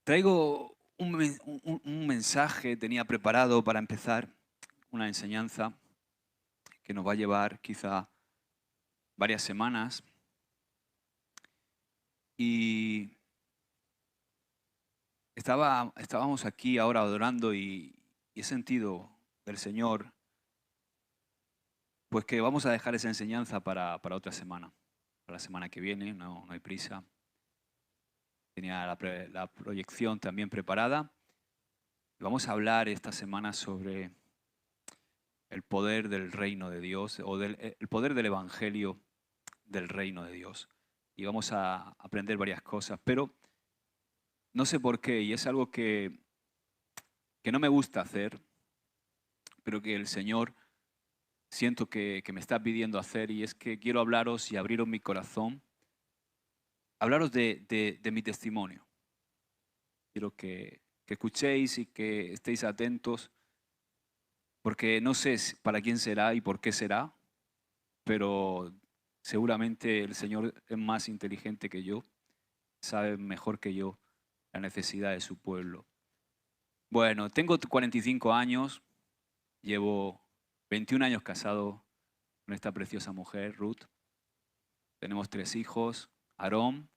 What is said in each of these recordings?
Traigo un mensaje, tenía preparado para empezar una enseñanza que nos va a llevar quizá varias semanas. Y estábamos aquí ahora adorando y he sentido del Señor, pues que vamos a dejar esa enseñanza para otra semana, para la semana que viene, no hay prisa. Tenía la proyección también preparada. Vamos a hablar esta semana sobre el poder del reino de Dios o el poder del evangelio del reino de Dios. Y vamos a aprender varias cosas, pero no sé por qué, y es algo que no me gusta hacer, pero que el Señor siento que me está pidiendo hacer, y es que quiero hablaros y abriros mi corazón, hablaros de mi testimonio. Quiero que escuchéis y que estéis atentos, porque no sé para quién será y por qué será, pero seguramente el Señor es más inteligente que yo, sabe mejor que yo la necesidad de su pueblo. Bueno, tengo 45 años, llevo 21 años casado con esta preciosa mujer, Ruth. Tenemos 3 hijos. Aarón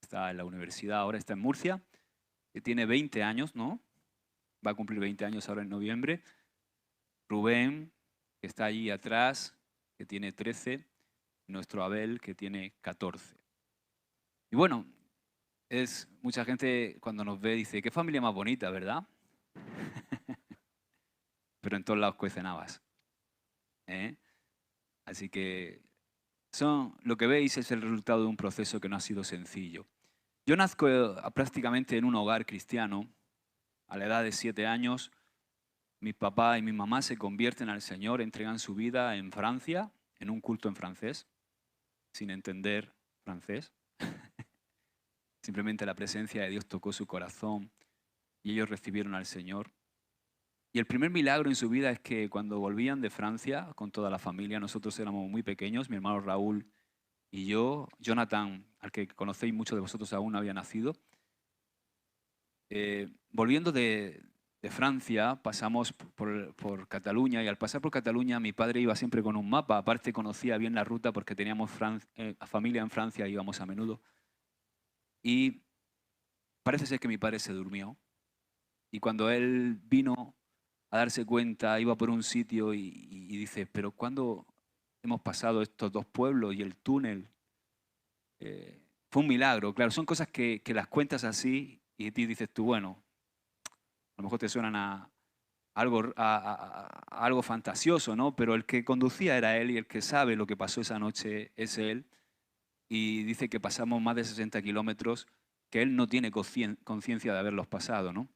está en la universidad, ahora está en Murcia, que tiene 20 años, ¿no? Va a cumplir 20 años ahora en noviembre. Rubén, que está allí atrás, que tiene 13. Nuestro Abel, que tiene 14. Y bueno, mucha gente cuando nos ve dice, qué familia más bonita, ¿verdad? Pero en todos lados cuecen habas, ¿eh? Así que lo que veis es el resultado de un proceso que no ha sido sencillo. Yo nazco prácticamente en un hogar cristiano. A la edad de 7 años, mi papá y mi mamá se convierten al Señor, entregan su vida en Francia, en un culto en francés, sin entender francés. Simplemente la presencia de Dios tocó su corazón y ellos recibieron al Señor. Y el primer milagro en su vida es que cuando volvían de Francia con toda la familia, nosotros éramos muy pequeños, mi hermano Raúl y yo, Jonathan, al que conocéis muchos de vosotros aún no había nacido. Volviendo de Francia, pasamos por Cataluña, y al pasar por Cataluña mi padre iba siempre con un mapa. Aparte conocía bien la ruta porque teníamos familia en Francia y íbamos a menudo. Y parece ser que mi padre se durmió. Y cuando él vino a darse cuenta, iba por un sitio y dice, pero ¿cuándo hemos pasado estos 2 pueblos y el túnel? Fue un milagro, claro, son cosas que las cuentas así y ti dices tú, bueno, a lo mejor te suenan a algo fantasioso, ¿no? Pero el que conducía era él y el que sabe lo que pasó esa noche es él. Y dice que pasamos más de 60 kilómetros que él no tiene conciencia de haberlos pasado, ¿no?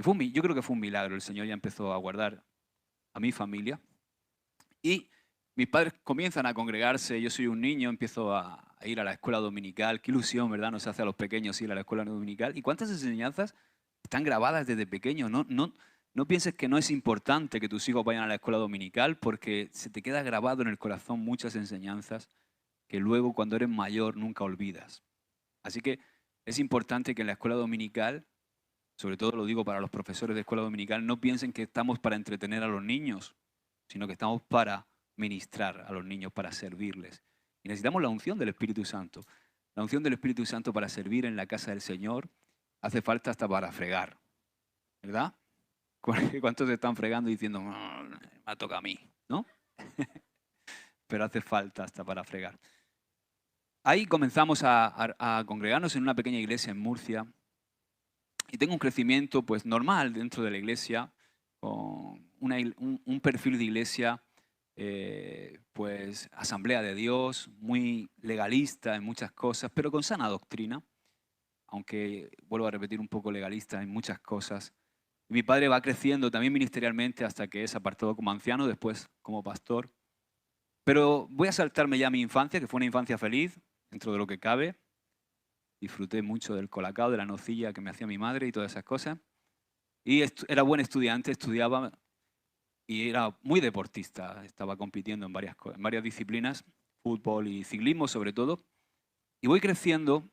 Y yo creo que fue un milagro. El Señor ya empezó a guardar a mi familia. Y mis padres comienzan a congregarse. Yo soy un niño, empiezo a ir a la escuela dominical. Qué ilusión, ¿verdad? Nos hace a los pequeños ir a la escuela dominical. ¿Y cuántas enseñanzas están grabadas desde pequeño? No pienses que no es importante que tus hijos vayan a la escuela dominical, porque se te queda grabado en el corazón muchas enseñanzas que luego cuando eres mayor nunca olvidas. Así que es importante que en la escuela dominical, sobre todo lo digo para los profesores de escuela dominical, no piensen que estamos para entretener a los niños, sino que estamos para ministrar a los niños, para servirles. Y necesitamos la unción del Espíritu Santo. La unción del Espíritu Santo para servir en la casa del Señor hace falta hasta para fregar, ¿verdad? ¿Cuántos están fregando y diciendo, me toca a mí, ¿no? Pero hace falta hasta para fregar. Ahí comenzamos a congregarnos en una pequeña iglesia en Murcia, y tengo un crecimiento pues normal dentro de la iglesia, con un perfil de iglesia pues asamblea de Dios, muy legalista en muchas cosas, pero con sana doctrina, aunque vuelvo a repetir un poco legalista en muchas cosas. Y mi padre va creciendo también ministerialmente hasta que es apartado como anciano, después como pastor. Pero voy a saltarme ya a mi infancia, que fue una infancia feliz, dentro de lo que cabe. Disfruté mucho del colacao, de la nocilla que me hacía mi madre y todas esas cosas. Y era buen estudiante, estudiaba y era muy deportista. Estaba compitiendo en varias disciplinas, fútbol y ciclismo sobre todo. Y voy creciendo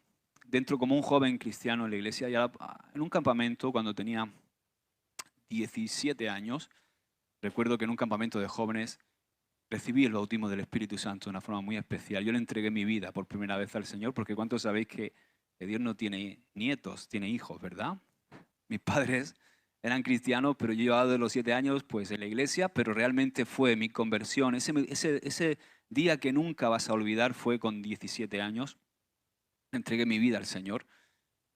dentro como un joven cristiano en la iglesia, y en un campamento cuando tenía 17 años, recuerdo que en un campamento de jóvenes recibí el bautismo del Espíritu Santo de una forma muy especial. Yo le entregué mi vida por primera vez al Señor, porque ¿cuántos sabéis que Dios no tiene nietos, tiene hijos, verdad? Mis padres eran cristianos, pero yo llevaba de los 7 años pues en la iglesia, pero realmente fue mi conversión. Ese día que nunca vas a olvidar fue con 17 años. Entregué mi vida al Señor.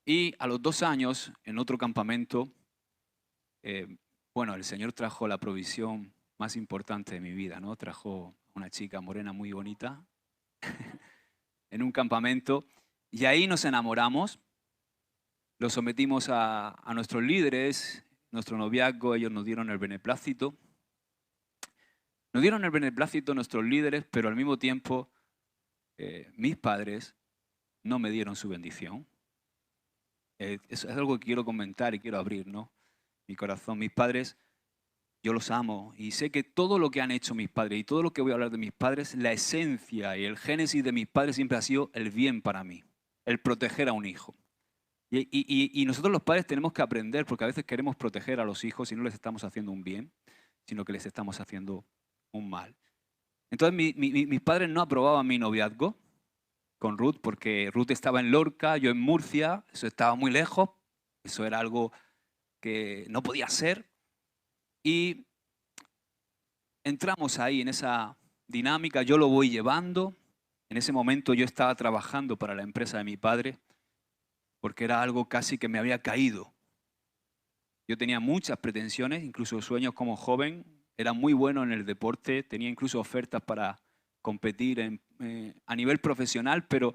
Y a los 2 años, en otro campamento, bueno, el Señor trajo la provisión más importante de mi vida, ¿no? Trajo una chica morena muy bonita en un campamento y ahí nos enamoramos, lo sometimos a nuestros líderes, nuestro noviazgo, ellos nos dieron el beneplácito. Nos dieron el beneplácito nuestros líderes, pero al mismo tiempo mis padres no me dieron su bendición. Es algo que quiero comentar y quiero abrir, ¿no? Mi corazón. Mis padres, yo los amo y sé que todo lo que han hecho mis padres y todo lo que voy a hablar de mis padres, la esencia y el génesis de mis padres siempre ha sido el bien para mí, el proteger a un hijo. Y nosotros los padres tenemos que aprender, porque a veces queremos proteger a los hijos y no les estamos haciendo un bien, sino que les estamos haciendo un mal. Entonces mis padres no aprobaban mi noviazgo con Ruth, porque Ruth estaba en Lorca, yo en Murcia, eso estaba muy lejos, eso era algo que no podía ser. Y entramos ahí en esa dinámica, yo lo voy llevando. En ese momento yo estaba trabajando para la empresa de mi padre, porque era algo casi que me había caído. Yo tenía muchas pretensiones, incluso sueños como joven, era muy bueno en el deporte, tenía incluso ofertas para competir a nivel profesional, pero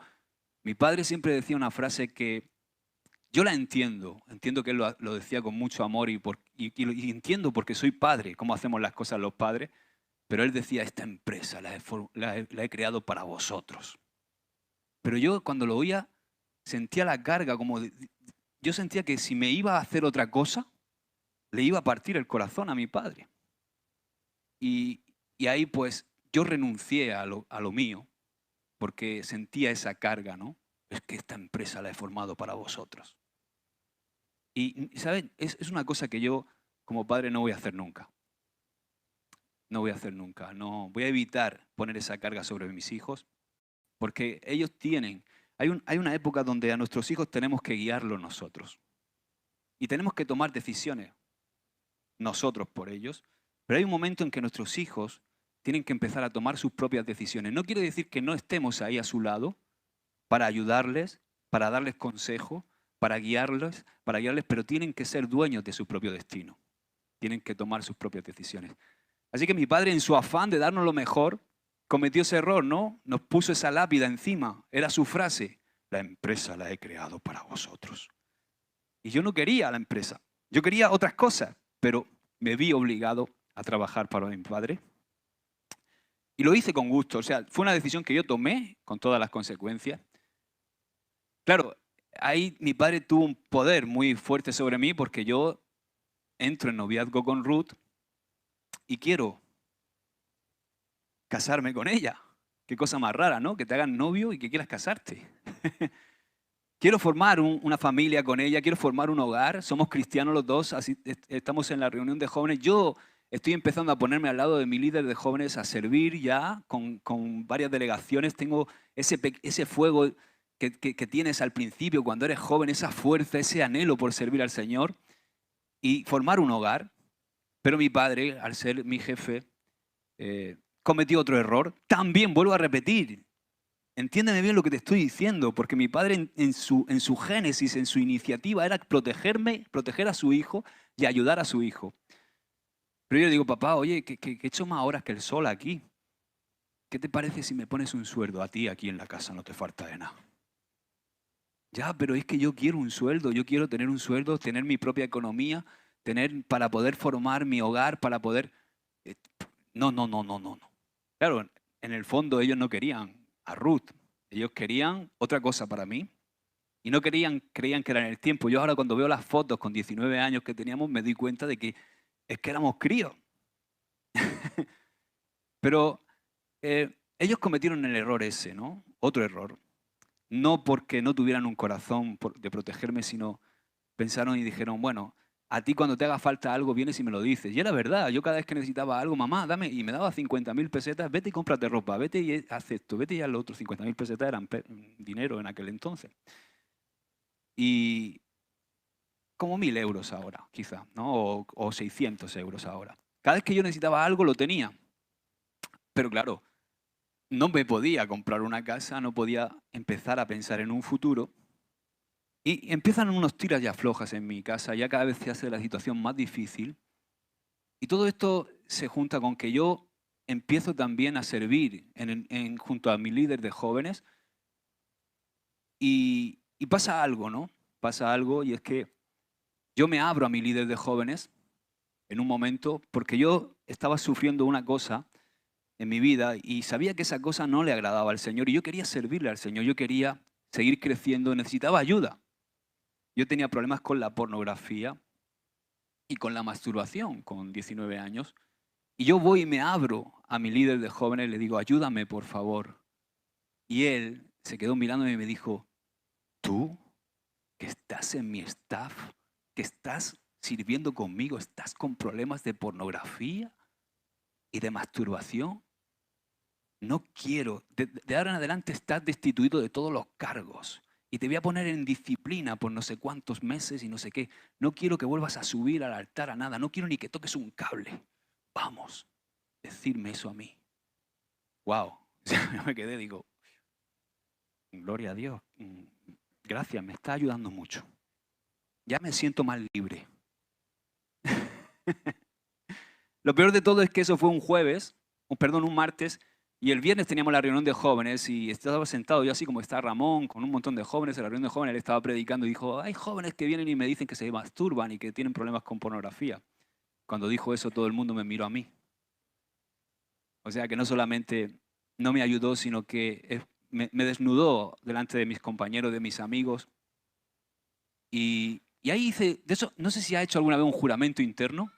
mi padre siempre decía una frase que yo la entiendo que él lo decía con mucho amor y entiendo porque soy padre, cómo hacemos las cosas los padres, pero él decía, esta empresa la he creado para vosotros. Pero yo cuando lo oía sentía la carga, yo sentía que si me iba a hacer otra cosa, le iba a partir el corazón a mi padre. Y ahí pues yo renuncié a lo mío porque sentía esa carga, ¿no? Es que esta empresa la he formado para vosotros. Y, ¿saben? Es una cosa que yo como padre no voy a hacer nunca. No voy a hacer nunca. No, voy a evitar poner esa carga sobre mis hijos porque ellos tienen... Hay una época donde a nuestros hijos tenemos que guiarlos nosotros. Y tenemos que tomar decisiones nosotros por ellos. Pero hay un momento en que nuestros hijos tienen que empezar a tomar sus propias decisiones. No quiere decir que no estemos ahí a su lado para ayudarles, para darles consejo, para guiarles, pero tienen que ser dueños de su propio destino. Tienen que tomar sus propias decisiones. Así que mi padre, en su afán de darnos lo mejor, cometió ese error, ¿no? Nos puso esa lápida encima. Era su frase. La empresa la he creado para vosotros. Y yo no quería la empresa. Yo quería otras cosas, pero me vi obligado a trabajar para mi padre. Y lo hice con gusto. O sea, fue una decisión que yo tomé con todas las consecuencias. Claro, ahí mi padre tuvo un poder muy fuerte sobre mí porque yo entro en noviazgo con Ruth y quiero casarme con ella. Qué cosa más rara, ¿no? Que te hagan novio y que quieras casarte. Quiero formar una familia con ella, quiero formar un hogar. Somos cristianos los dos, así estamos en la reunión de jóvenes. Yo estoy empezando a ponerme al lado de mi líder de jóvenes a servir ya con varias delegaciones. Tengo ese fuego que tienes al principio cuando eres joven, esa fuerza, ese anhelo por servir al Señor y formar un hogar. Pero mi padre, al ser mi jefe, cometió otro error. También vuelvo a repetir. Entiéndeme bien lo que te estoy diciendo, porque mi padre en su génesis, en su iniciativa, era proteger a su hijo y ayudar a su hijo. Pero yo le digo, papá, oye, que he hecho más horas que el sol aquí. ¿Qué te parece si me pones un sueldo? A ti aquí en la casa no te falta de nada. Ya, pero es que yo quiero un sueldo, yo quiero tener un sueldo, tener mi propia economía, para poder formar mi hogar, para poder... No. Claro, en el fondo ellos no querían a Ruth. Ellos querían otra cosa para mí y no creían que era en el tiempo. Yo ahora cuando veo las fotos con 19 años que teníamos me doy cuenta de que es que éramos críos. Pero ellos cometieron el error ese, ¿no? Otro error. no porque no tuvieran un corazón de protegerme, sino pensaron y dijeron, bueno, a ti cuando te haga falta algo vienes y me lo dices. Y era verdad, yo cada vez que necesitaba algo, mamá, dame, y me daba 50.000 pesetas, vete y cómprate ropa, vete y haz esto, vete y haz lo otro. 50.000 pesetas eran dinero en aquel entonces. Y como 1.000 euros ahora, quizá, ¿no? O 600 euros ahora. Cada vez que yo necesitaba algo lo tenía. Pero claro, no me podía comprar una casa, no podía empezar a pensar en un futuro. Y empiezan unos tiras y aflojas en mi casa, ya cada vez se hace la situación más difícil. Y todo esto se junta con que yo empiezo también a servir junto a mi líder de jóvenes y pasa algo, ¿no? Pasa algo y es que yo me abro a mi líder de jóvenes en un momento porque yo estaba sufriendo una cosa en mi vida y sabía que esa cosa no le agradaba al Señor y yo quería servirle al Señor, yo quería seguir creciendo, necesitaba ayuda. Yo tenía problemas con la pornografía y con la masturbación con 19 años. Y yo voy y me abro a mi líder de jóvenes y le digo, ayúdame por favor. Y él se quedó mirándome y me dijo, ¿tú que estás en mi staff, que estás sirviendo conmigo, estás con problemas de pornografía y de masturbación? No quiero, de ahora en adelante estás destituido de todos los cargos y te voy a poner en disciplina por no sé cuántos meses y no sé qué. No quiero que vuelvas a subir al altar a nada, no quiero ni que toques un cable. Vamos, decirme eso a mí. Wow, yo me quedé, digo, gloria a Dios, gracias, me está ayudando mucho. Ya me siento más libre. Lo peor de todo es que eso fue un jueves, un martes, y el viernes teníamos la reunión de jóvenes y estaba sentado yo así como está Ramón, con un montón de jóvenes en la reunión de jóvenes, él estaba predicando y dijo, hay jóvenes que vienen y me dicen que se masturban y que tienen problemas con pornografía. Cuando dijo eso todo el mundo me miró a mí. O sea que no solamente no me ayudó, sino que me desnudó delante de mis compañeros, de mis amigos. Y ahí hice, de eso, no sé si ha hecho alguna vez un juramento interno.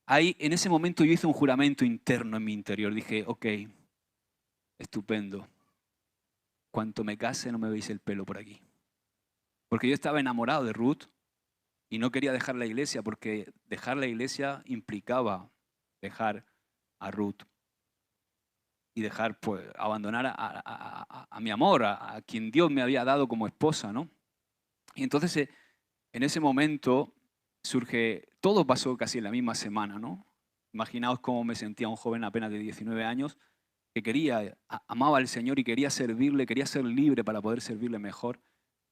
Ahí, en ese momento yo hice un juramento interno en mi interior. Dije, ok, estupendo. Cuanto me case no me veis el pelo por aquí. Porque yo estaba enamorado de Ruth y no quería dejar la iglesia porque dejar la iglesia implicaba dejar a Ruth y dejar, pues, abandonar a mi amor, a quien Dios me había dado como esposa, ¿no? Y entonces en ese momento surge, todo pasó casi en la misma semana, ¿no? Imaginaos cómo me sentía un joven apenas de 19 años que amaba al Señor y quería servirle, quería ser libre para poder servirle mejor.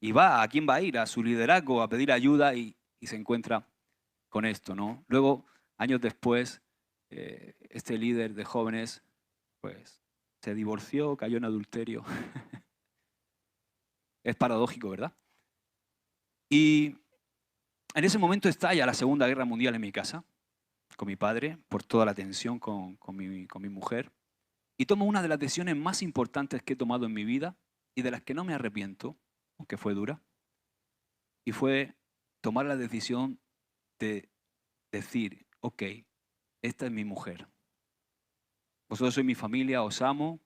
Y ¿a quién va a ir? A su liderazgo, a pedir ayuda y se encuentra con esto, ¿no? Luego, años después, este líder de jóvenes, pues, se divorció, cayó en adulterio. Es paradójico, ¿verdad? Y en ese momento estalla la Segunda Guerra Mundial en mi casa, con mi padre, por toda la tensión con mi mujer. Y tomo una de las decisiones más importantes que he tomado en mi vida y de las que no me arrepiento, aunque fue dura. Y fue tomar la decisión de decir, ok, esta es mi mujer. Vosotros sois mi familia, os amo,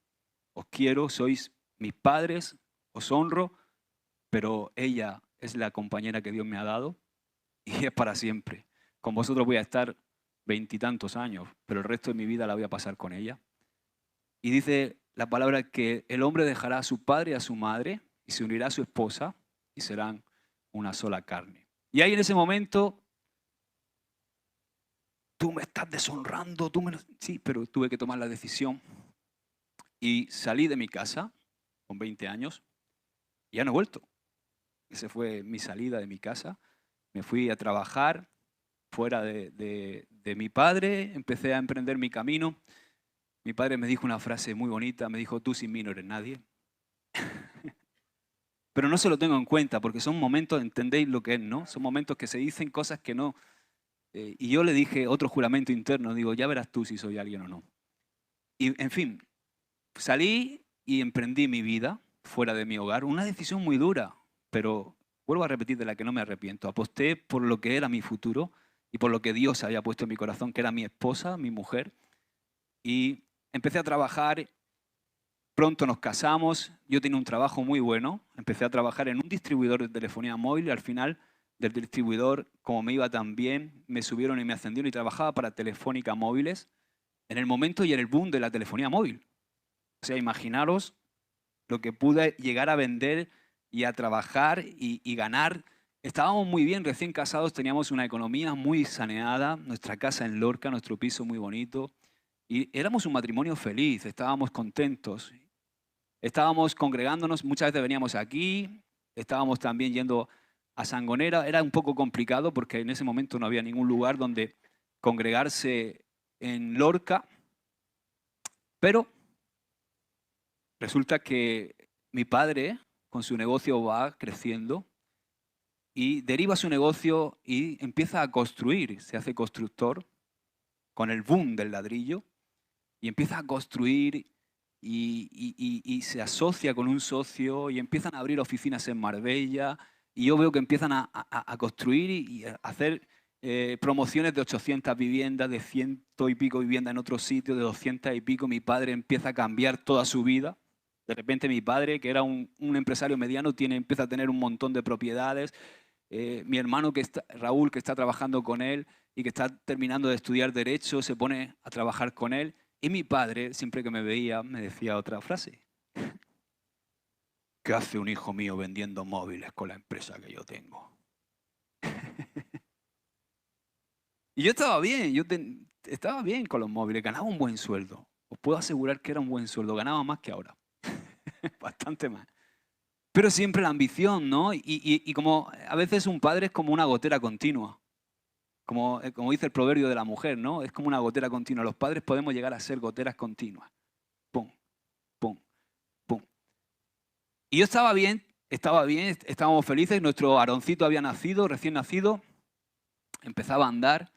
os quiero, sois mis padres, os honro, pero ella es la compañera que Dios me ha dado y es para siempre. Con vosotros voy a estar 20 y tantos años, pero el resto de mi vida la voy a pasar con ella. Y dice la palabra que el hombre dejará a su padre y a su madre y se unirá a su esposa y serán una sola carne. Y ahí en ese momento, tú me estás deshonrando, sí, pero tuve que tomar la decisión. Y salí de mi casa con 20 años y ya no he vuelto. Esa fue mi salida de mi casa. Me fui a trabajar fuera de mi padre, empecé a emprender mi camino. Mi padre me dijo una frase muy bonita, me dijo, tú sin mí no eres nadie. Pero no se lo tengo en cuenta porque son momentos, entendéis lo que es, ¿no? Son momentos que se dicen cosas que no. Y yo le dije otro juramento interno, digo, ya verás tú si soy alguien o no. Y en fin, salí y emprendí mi vida fuera de mi hogar, una decisión muy dura, pero vuelvo a repetir de la que no me arrepiento. Aposté por lo que era mi futuro y por lo que Dios había puesto en mi corazón, que era mi esposa, mi mujer, y empecé a trabajar Pronto nos casamos, yo tenía un trabajo muy bueno, empecé a trabajar en un distribuidor de telefonía móvil y al final del distribuidor, como me iba tan bien, me subieron y me ascendieron y trabajaba para Telefónica Móviles en el momento y en el boom de la telefonía móvil. O sea, imaginaros lo que pude llegar a vender y a trabajar y ganar. Estábamos muy bien, recién casados, teníamos una economía muy saneada, nuestra casa en Lorca, nuestro piso muy bonito. Y éramos un matrimonio feliz, estábamos contentos. Estábamos congregándonos, muchas veces veníamos aquí, estábamos también yendo a Sangonera. Era un poco complicado porque en ese momento no había ningún lugar donde congregarse en Lorca, pero resulta que mi padre con su negocio va creciendo y deriva su negocio y empieza a construir, se hace constructor con el boom del ladrillo y empieza a construir y se asocia con un socio y empiezan a abrir oficinas en Marbella y yo veo que empiezan a construir y a hacer promociones de 800 viviendas, de 100 y pico viviendas en otro sitio, de 200 y pico. Mi padre empieza a cambiar toda su vida. De repente mi padre, que era un empresario mediano, empieza a tener un montón de propiedades. Mi hermano Raúl, que está trabajando con él y que está terminando de estudiar Derecho, se pone a trabajar con él. Y mi padre, siempre que me veía, me decía otra frase. ¿Qué hace un hijo mío vendiendo móviles con la empresa que yo tengo? Y yo estaba bien, estaba bien con los móviles, ganaba un buen sueldo. Os puedo asegurar que era un buen sueldo, ganaba más que ahora. Bastante más. Pero siempre la ambición, ¿no? Y como a veces un padre es como una gotera continua. Como dice el proverbio de la mujer, ¿no? Es como una gotera continua. Los padres podemos llegar a ser goteras continuas. Pum, pum, pum. Y yo estaba bien, estábamos felices. Nuestro Aaroncito había nacido, recién nacido. Empezaba a andar.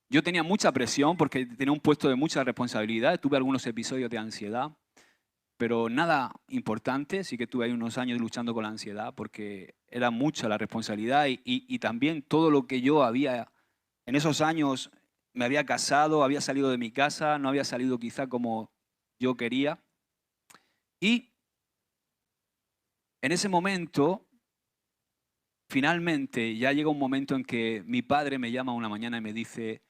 Yo tenía mucha presión porque tenía un puesto de mucha responsabilidad. Tuve algunos episodios de ansiedad, pero nada importante. Sí que tuve ahí unos años luchando con la ansiedad porque era mucha la responsabilidad y también todo lo que yo había en esos años. Me había casado, había salido de mi casa, no había salido quizá como yo quería. Y en ese momento, finalmente, ya llega un momento en que mi padre me llama una mañana y me dice: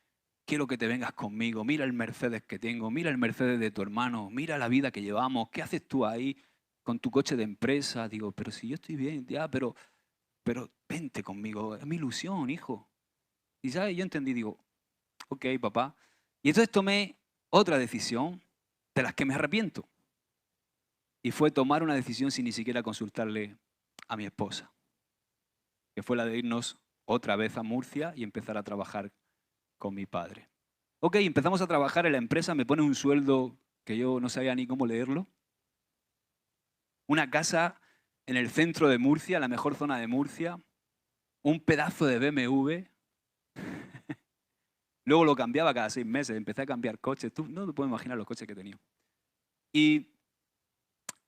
quiero que te vengas conmigo, mira el Mercedes que tengo, mira el Mercedes de tu hermano, mira la vida que llevamos, ¿qué haces tú ahí con tu coche de empresa? Digo, pero si yo estoy bien, ya, pero vente conmigo, es mi ilusión, hijo. Y ¿sabes? Yo entendí, digo, ok, papá. Y entonces tomé otra decisión de las que me arrepiento. Y fue tomar una decisión sin ni siquiera consultarle a mi esposa, que fue la de irnos otra vez a Murcia y empezar a trabajar con mi padre. Ok, empezamos a trabajar en la empresa, me pone un sueldo que yo no sabía ni cómo leerlo. Una casa en el centro de Murcia, la mejor zona de Murcia. Un pedazo de BMW. Luego lo cambiaba cada 6 meses, empecé a cambiar coches. Tú no te puedes imaginar los coches que tenía. Y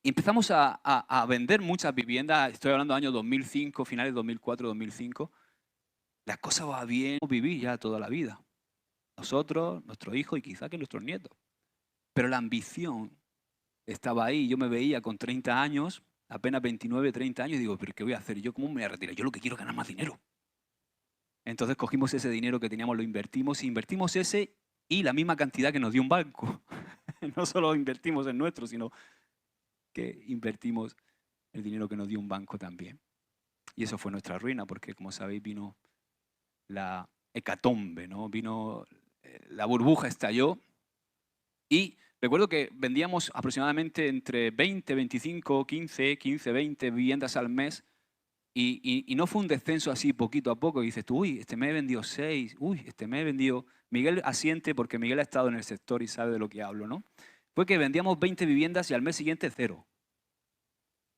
empezamos a vender muchas viviendas. Estoy hablando de años 2005, finales 2004, 2005. La cosa va bien, viví ya toda la vida. Nosotros, nuestros hijos y quizá que nuestros nietos. Pero la ambición estaba ahí. Yo me veía con 30 años, apenas 29, 30 años, y digo, ¿pero qué voy a hacer? ¿Yo cómo me voy a retirar? Yo lo que quiero es ganar más dinero. Entonces cogimos ese dinero que teníamos, lo invertimos, y invertimos ese y la misma cantidad que nos dio un banco. No solo invertimos en nuestro, sino que invertimos el dinero que nos dio un banco también. Y eso fue nuestra ruina, porque como sabéis vino la hecatombe, ¿no? Vino, la burbuja estalló y recuerdo que vendíamos aproximadamente entre 20, 25, 15, 20 viviendas al mes y no fue un descenso así poquito a poco. Y dices tú, uy, este mes he vendido 6, uy, este mes he vendido... Miguel asiente porque Miguel ha estado en el sector y sabe de lo que hablo, ¿no? Fue que vendíamos 20 viviendas y al mes siguiente 0.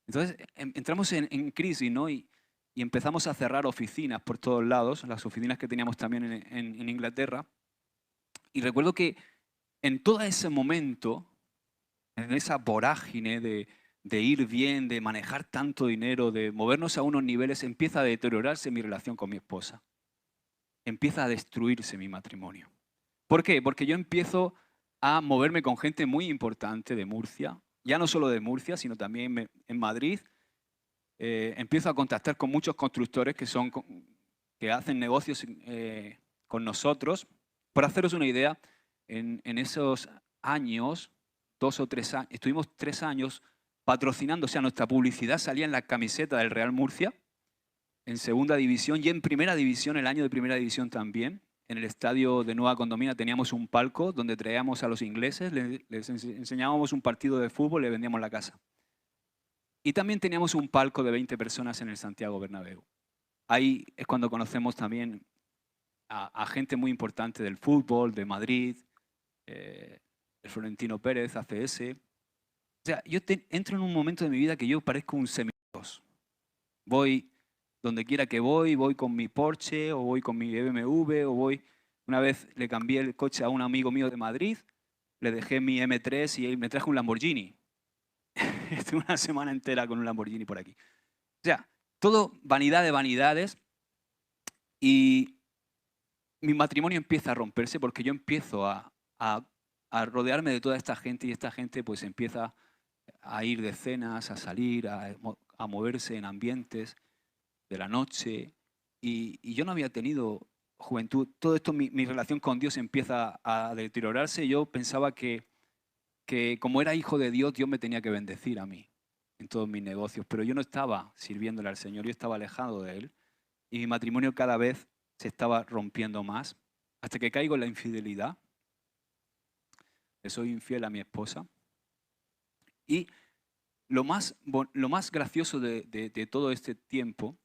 Entonces entramos en crisis, ¿no? Y empezamos a cerrar oficinas por todos lados, las oficinas que teníamos también en Inglaterra. Y recuerdo que en todo ese momento, en esa vorágine de ir bien, de manejar tanto dinero, de movernos a unos niveles, empieza a deteriorarse mi relación con mi esposa. Empieza a destruirse mi matrimonio. ¿Por qué? Porque yo empiezo a moverme con gente muy importante de Murcia, ya no solo de Murcia, sino también en Madrid. Empiezo a contactar con muchos constructores que hacen negocios con nosotros. Por haceros una idea, en esos años, 2 o 3 años, estuvimos 3 años patrocinando, o sea, nuestra publicidad salía en la camiseta del Real Murcia, en segunda división y en primera división, el año de primera división también. En el estadio de Nueva Condomina teníamos un palco donde traíamos a los ingleses, les enseñábamos un partido de fútbol y les vendíamos la casa. Y también teníamos un palco de 20 personas en el Santiago Bernabéu. Ahí es cuando conocemos también a gente muy importante del fútbol, de Madrid, el Florentino Pérez, ACS. O sea, yo entro en un momento de mi vida que yo parezco un semidios. Voy donde quiera que voy con mi Porsche o voy con mi BMW o voy... Una vez le cambié el coche a un amigo mío de Madrid, le dejé mi M3 y él me trajo un Lamborghini. Estuve una semana entera con un Lamborghini por aquí. O sea, todo vanidad de vanidades y mi matrimonio empieza a romperse porque yo empiezo a rodearme de toda esta gente y esta gente pues empieza a ir de cenas, a salir, a moverse en ambientes de la noche y yo no había tenido juventud. Todo esto, mi relación con Dios empieza a deteriorarse. Yo pensaba que como era hijo de Dios, Dios me tenía que bendecir a mí en todos mis negocios, pero yo no estaba sirviéndole al Señor, yo estaba alejado de Él y mi matrimonio cada vez se estaba rompiendo más hasta que caigo en la infidelidad. Le soy infiel a mi esposa y lo más gracioso de todo este tiempo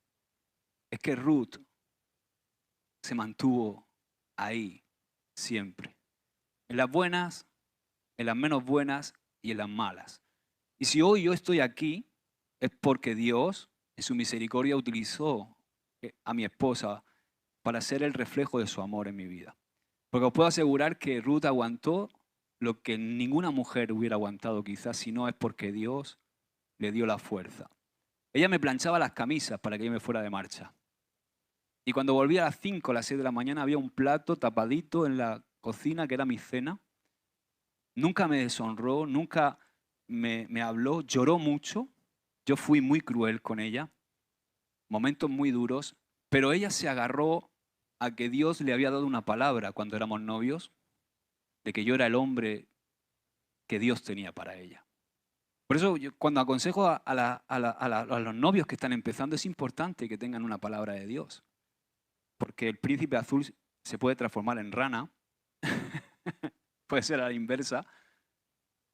es que Ruth se mantuvo ahí siempre, en las buenas, en las menos buenas y en las malas. Y si hoy yo estoy aquí, es porque Dios, en su misericordia, utilizó a mi esposa para ser el reflejo de su amor en mi vida. Porque os puedo asegurar que Ruth aguantó lo que ninguna mujer hubiera aguantado quizás, si no es porque Dios le dio la fuerza. Ella me planchaba las camisas para que yo me fuera de marcha. Y cuando volvía a las 5 o las 6 de la mañana había un plato tapadito en la cocina que era mi cena. Nunca me deshonró, nunca me habló, lloró mucho. Yo fui muy cruel con ella, momentos muy duros, pero ella se agarró a que Dios le había dado una palabra cuando éramos novios, de que yo era el hombre que Dios tenía para ella. Por eso yo, cuando aconsejo a los novios que están empezando, es importante que tengan una palabra de Dios, porque el príncipe azul se puede transformar en rana, puede ser a la inversa,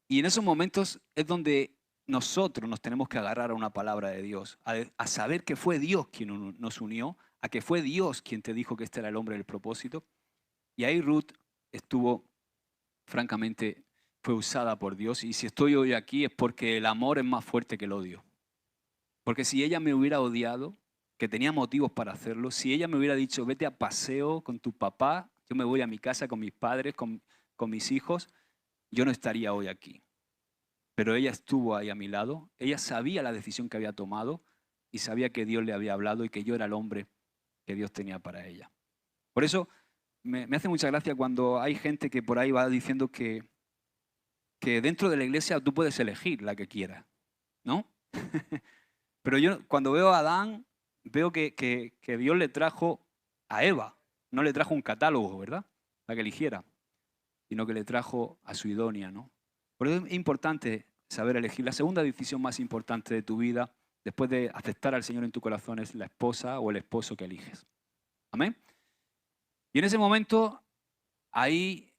y en esos momentos es donde nosotros nos tenemos que agarrar a una palabra de Dios, a saber que fue Dios quien nos unió, a que fue Dios quien te dijo que este era el hombre del propósito. Y ahí Ruth estuvo, francamente, fue usada por Dios. Y si estoy hoy aquí es porque el amor es más fuerte que el odio. Porque si ella me hubiera odiado, que tenía motivos para hacerlo, si ella me hubiera dicho, vete a paseo con tu papá, yo me voy a mi casa con mis padres, con mis hijos, yo no estaría hoy aquí. Pero ella estuvo ahí a mi lado, ella sabía la decisión que había tomado y sabía que Dios le había hablado y que yo era el hombre que Dios tenía para ella. Por eso me hace mucha gracia cuando hay gente que por ahí va diciendo que dentro de la iglesia tú puedes elegir la que quieras, ¿no? Pero yo cuando veo a Adán, veo que Dios le trajo a Eva, no le trajo un catálogo, ¿verdad? Para que eligiera, sino que le trajo a su idónea, ¿no? Por eso es importante saber elegir. La segunda decisión más importante de tu vida, después de aceptar al Señor en tu corazón, es la esposa o el esposo que eliges. Amén. Y en ese momento, ahí,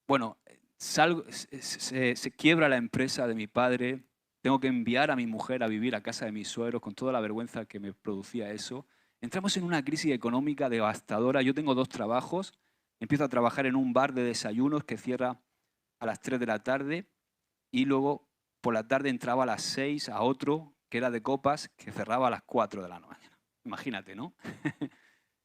bueno, se quiebra la empresa de mi padre, tengo que enviar a mi mujer a vivir a casa de mis suegros con toda la vergüenza que me producía eso. Entramos en una crisis económica devastadora. Yo tengo 2 trabajos. Empiezo a trabajar en un bar de desayunos que cierra a las 3 de la tarde y luego por la tarde entraba a las 6 a otro que era de copas que cerraba a las 4 de la mañana. Imagínate, ¿no?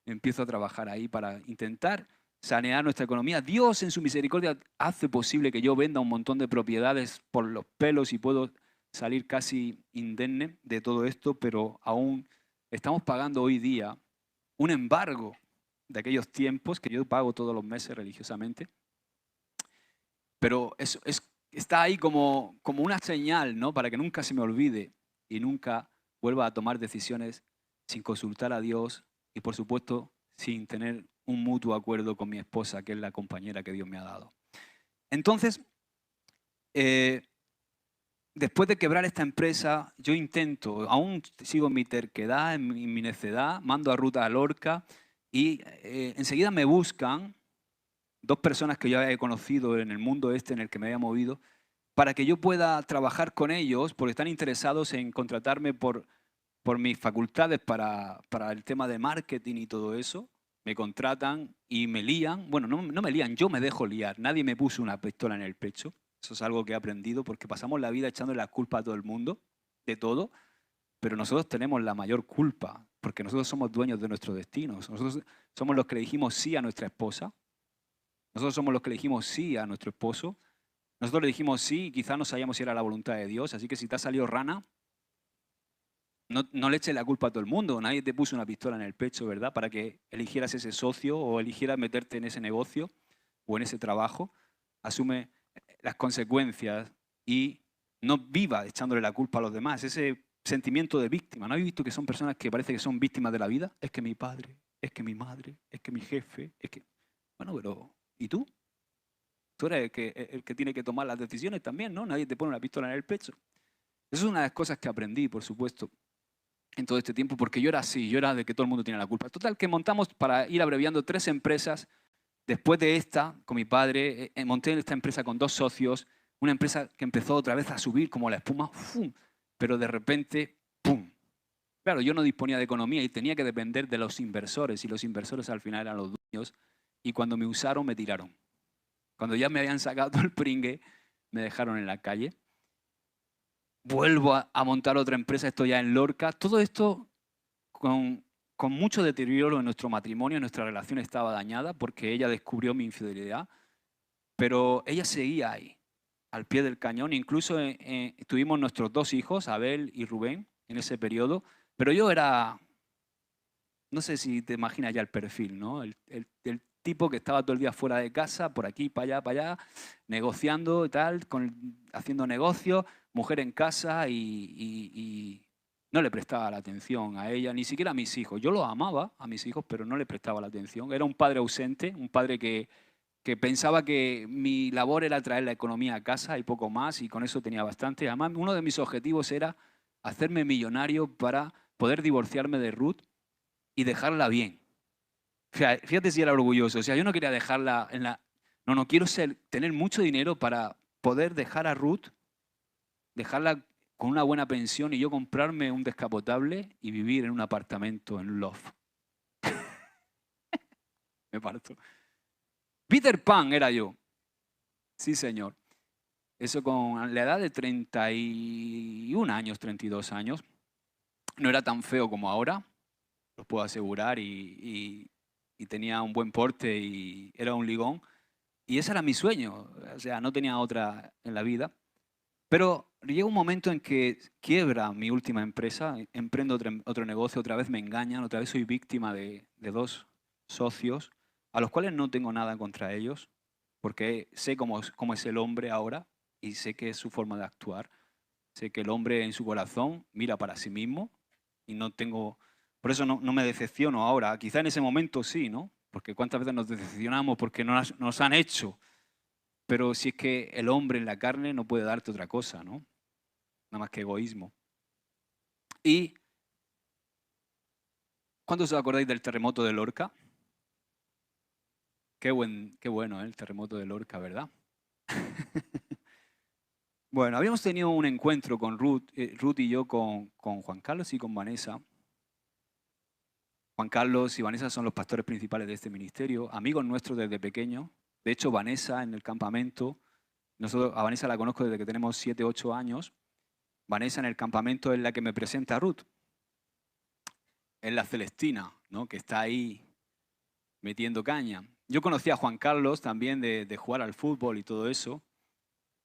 Empiezo a trabajar ahí para intentar sanear nuestra economía. Dios en su misericordia hace posible que yo venda un montón de propiedades por los pelos y puedo salir casi indemne de todo esto, pero aún estamos pagando hoy día un embargo de aquellos tiempos que yo pago todos los meses religiosamente. Pero es está ahí como una señal, ¿no? Para que nunca se me olvide y nunca vuelva a tomar decisiones sin consultar a Dios y, por supuesto, sin tener un mutuo acuerdo con mi esposa, que es la compañera que Dios me ha dado. Entonces, después de quebrar esta empresa, yo intento, aún sigo en mi terquedad, en mi necedad, mando a Ruta a Lorca y enseguida me buscan dos personas que yo había conocido en el mundo este en el que me había movido, para que yo pueda trabajar con ellos, porque están interesados en contratarme por mis facultades para el tema de marketing y todo eso. Me contratan y me lían. Bueno, no me lían, yo me dejo liar. Nadie me puso una pistola en el pecho. Eso es algo que he aprendido porque pasamos la vida echándole la culpa a todo el mundo, de todo, pero nosotros tenemos la mayor culpa, porque nosotros somos dueños de nuestro destino. Nosotros somos los que le dijimos sí a nuestra esposa. Nosotros somos los que le dijimos sí a nuestro esposo. Nosotros le dijimos sí y quizás no sabíamos si era la voluntad de Dios. Así que si te ha salido rana, no le eches la culpa a todo el mundo. Nadie te puso una pistola en el pecho, ¿verdad? Para que eligieras ese socio o eligieras meterte en ese negocio o en ese trabajo. Asume las consecuencias y no viva echándole la culpa a los demás. Ese sentimiento de víctima. ¿No habéis visto que son personas que parece que son víctimas de la vida? Es que mi padre, es que mi madre, es que mi jefe, es que... Bueno, pero ¿y tú? Tú eres el que tiene que tomar las decisiones también, ¿no? Nadie te pone una pistola en el pecho. Eso es una de las cosas que aprendí, por supuesto, en todo este tiempo, porque yo era así, yo era de que todo el mundo tiene la culpa. Total, que montamos, para ir abreviando, 3 empresas. Después de esta, con mi padre, monté esta empresa con 2 socios, una empresa que empezó otra vez a subir como la espuma, ¡fum! Pero de repente, ¡pum! Claro, yo no disponía de economía y tenía que depender de los inversores, y los inversores al final eran los dueños, y cuando me usaron, me tiraron. Cuando ya me habían sacado todo el pringue, me dejaron en la calle. Vuelvo a montar otra empresa, esto ya en Lorca. Todo esto con mucho deterioro en nuestro matrimonio, nuestra relación estaba dañada porque ella descubrió mi infidelidad, pero ella seguía ahí, al pie del cañón. Incluso tuvimos nuestros 2 hijos, Abel y Rubén, en ese periodo, pero yo era, no sé si te imaginas ya el perfil, ¿no? El tipo que estaba todo el día fuera de casa, por aquí, para allá, negociando y tal, haciendo negocios, mujer en casa y no le prestaba la atención a ella, ni siquiera a mis hijos. Yo los amaba a mis hijos, pero no le prestaba la atención. Era un padre ausente, un padre que pensaba que mi labor era traer la economía a casa y poco más, y con eso tenía bastante. Además, uno de mis objetivos era hacerme millonario para poder divorciarme de Ruth y dejarla bien. Fíjate si era orgulloso. O sea, yo no quería dejarla en la... No quiero tener mucho dinero para poder dejar a Ruth, dejarla con una buena pensión y yo comprarme un descapotable y vivir en un apartamento en loft. Me parto. Peter Pan era yo. Sí, señor. Eso con la edad de 31 años, 32 años. No era tan feo como ahora, lo puedo asegurar, y tenía un buen porte y era un ligón. Y ese era mi sueño, o sea, no tenía otra en la vida. Pero llega un momento en que quiebra mi última empresa, emprendo otro negocio, otra vez me engañan, otra vez soy víctima de 2 socios, a los cuales no tengo nada contra ellos, porque sé cómo es el hombre ahora y sé que es su forma de actuar. Sé que el hombre en su corazón mira para sí mismo y no tengo... Por eso no me decepciono ahora. Quizá en ese momento sí, ¿no? Porque cuántas veces nos decepcionamos porque nos han hecho. Pero si es que el hombre en la carne no puede darte otra cosa, ¿no? Nada más que egoísmo. ¿Y cuántos os acordáis del terremoto de Lorca? Qué bueno, ¿eh? El terremoto de Lorca, ¿verdad? Bueno, habíamos tenido un encuentro con Ruth y yo con Juan Carlos y con Vanessa. Juan Carlos y Vanessa son los pastores principales de este ministerio, amigos nuestros desde pequeños. De hecho, Vanessa en el campamento, a Vanessa la conozco desde que tenemos 7, 8 años. Vanessa en el campamento es la que me presenta a Ruth. Es la Celestina, ¿no? Que está ahí metiendo caña. Yo conocí a Juan Carlos también de jugar al fútbol y todo eso.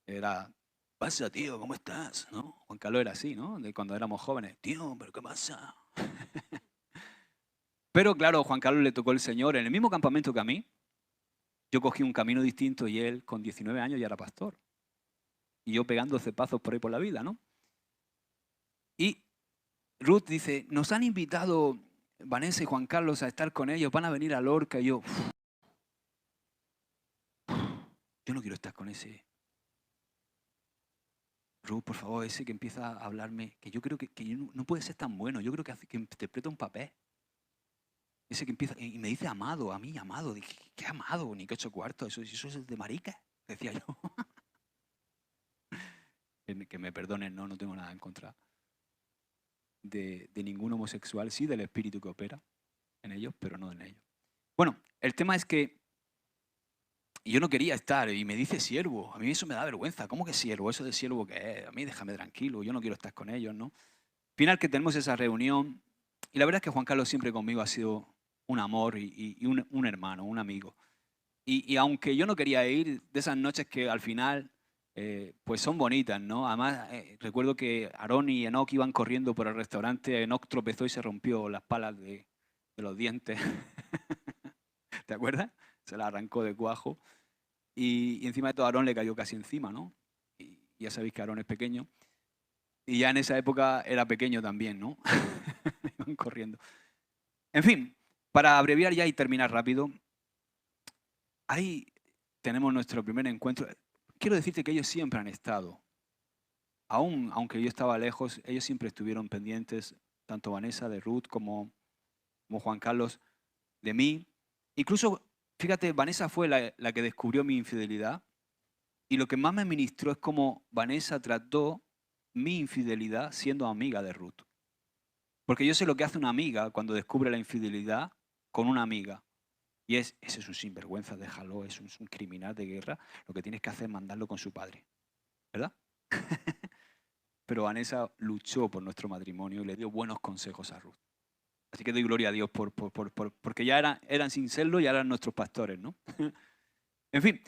Era, pasa, tío, ¿cómo estás? ¿No? Juan Carlos era así, ¿no? De cuando éramos jóvenes. Tío, ¿pero qué pasa? Pero claro, Juan Carlos le tocó el Señor en el mismo campamento que a mí. Yo cogí un camino distinto y él con 19 años ya era pastor. Y yo pegando cepazos por ahí por la vida, ¿no? Y Ruth dice, nos han invitado Vanessa y Juan Carlos a estar con ellos, van a venir a Lorca. Y yo no quiero estar con ese. Ruth, por favor, ese que empieza a hablarme, que yo creo que no puede ser tan bueno, yo creo que interpreta un papel. Ese que empieza, y me dice amado, a mí amado. Dije, ¿qué amado? Ni que 8 cuartos, eso es de marica, decía yo. Que me perdonen, no tengo nada en contra de ningún homosexual, sí del espíritu que opera en ellos, pero no en ellos. Bueno, el tema es que yo no quería estar, y me dice siervo, a mí eso me da vergüenza. ¿Cómo que siervo? ¿Eso de siervo qué es? A mí déjame tranquilo, yo no quiero estar con ellos, ¿no? Al final que tenemos esa reunión, y la verdad es que Juan Carlos siempre conmigo ha sido un amor y un hermano, un amigo. Y aunque yo no quería ir, de esas noches que al final pues son bonitas, ¿no? Además, recuerdo que Aarón y Enoch iban corriendo por el restaurante, Enoch tropezó y se rompió las palas de los dientes. ¿Te acuerdas? Se la arrancó de cuajo. Y encima de todo Aarón le cayó casi encima, ¿no? Y ya sabéis que Aarón es pequeño. Y ya en esa época era pequeño también, ¿no? Iban corriendo. En fin, para abreviar ya y terminar rápido, ahí tenemos nuestro primer encuentro. Quiero decirte que ellos siempre han estado. Aunque yo estaba lejos, ellos siempre estuvieron pendientes, tanto Vanessa de Ruth como Juan Carlos de mí. Incluso, fíjate, Vanessa fue la que descubrió mi infidelidad. Y lo que más me ministró es cómo Vanessa trató mi infidelidad siendo amiga de Ruth. Porque yo sé lo que hace una amiga cuando descubre la infidelidad con una amiga. Y ese es un sinvergüenza, déjalo, es un criminal de guerra. Lo que tienes que hacer es mandarlo con su padre. ¿Verdad? Pero Vanessa luchó por nuestro matrimonio y le dio buenos consejos a Ruth. Así que doy gloria a Dios porque ya eran sin serlo, ya eran nuestros pastores, ¿no? En fin,